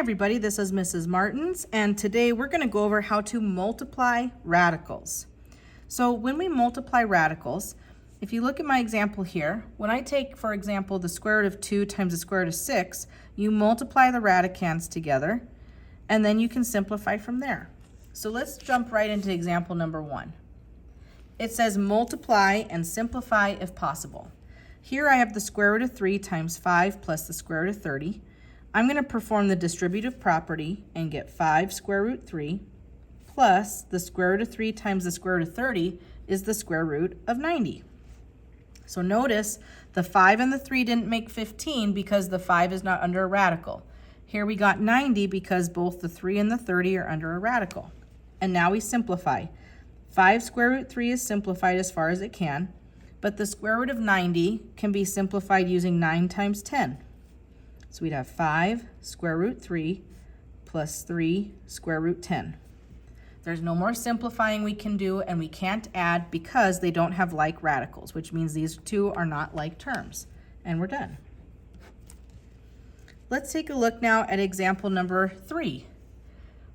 everybody, this is Mrs. Martins, and today we're going to go over how to multiply radicals. So when we multiply radicals, if you look at my example here, when I take, for example, the square root of 2 times the square root of 6, you multiply the radicands together, and then you can simplify from there. So let's jump right into example number 1. It says multiply and simplify if possible. Here I have the square root of 3 times 5 plus the square root of 30. I'm going to perform the distributive property and get 5 square root 3 plus the square root of 3 times the square root of 30 is the square root of 90. So notice the 5 and the 3 didn't make 15 because the 5 is not under a radical. Here we got 90 because both the 3 and the 30 are under a radical. And now we simplify. 5 square root 3 is simplified as far as it can, but the square root of 90 can be simplified using 9 times 10. So we'd have 5 square root 3 plus 3 square root 10. There's no more simplifying we can do, and we can't add because they don't have like radicals, which means these two are not like terms. And we're done. Let's take a look now at example number 3.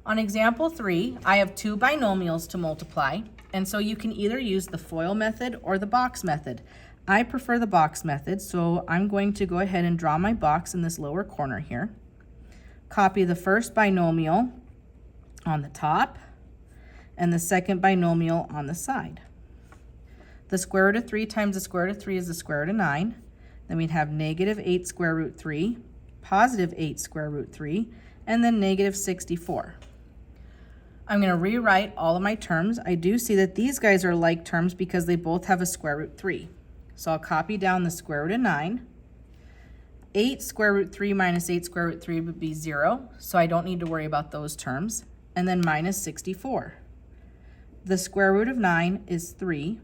On example 3, I have two binomials to multiply, and so you can either use the FOIL method or the box method. I prefer the box method, so I'm going to go ahead and draw my box in this lower corner here. Copy the first binomial on the top and the second binomial on the side. The square root of 3 times the square root of 3 is the square root of 9. Then we'd have negative 8 square root 3, positive 8 square root 3, and then negative 64. I'm going to rewrite all of my terms. I do see that these guys are like terms because they both have a square root 3. So I'll copy down the square root of 9. 8 square root 3 minus 8 square root 3 would be 0, so I don't need to worry about those terms. And then minus 64. The square root of 9 is 3.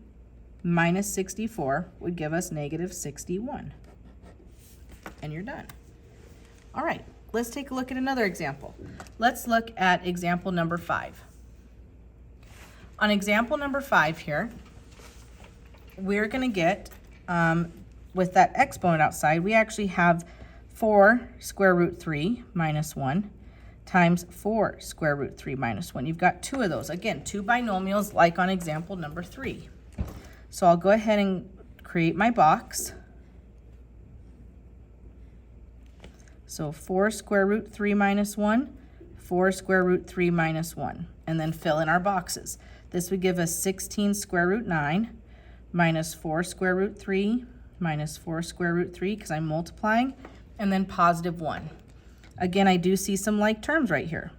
Minus 64 would give us negative 61. And you're done. All right, let's take a look at another example. Let's look at example number 5. On example number 5 here, we're going to get with that exponent outside, we actually have 4 square root 3 minus 1 times 4 square root 3 minus 1. You've got two of those. Again, two binomials like on example number 3. So I'll go ahead and create my box. So 4 square root 3 minus 1, 4 square root 3 minus 1, and then fill in our boxes. This would give us 16 square root 9 minus 4 square root 3 minus 4 square root 3 because I'm multiplying, and then positive 1. Again, I do see some like terms right here.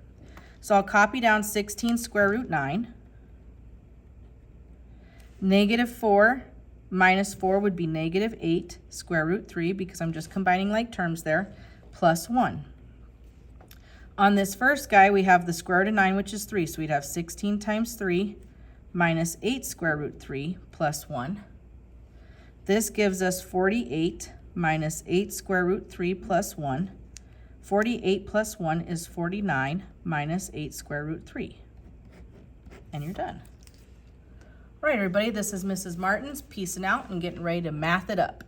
So I'll copy down 16 square root 9. Negative 4 minus 4 would be negative 8 square root 3 because I'm just combining like terms there, plus 1. On this first guy, we have the square root of 9, which is 3, so we'd have 16 times 3 minus 8 square root 3 plus 1. This gives us 48 minus 8 square root 3 plus 1. 48 plus 1 is 49 minus 8 square root 3. And you're done. All right, everybody, this is Mrs. Martins, peacing out and getting ready to math it up.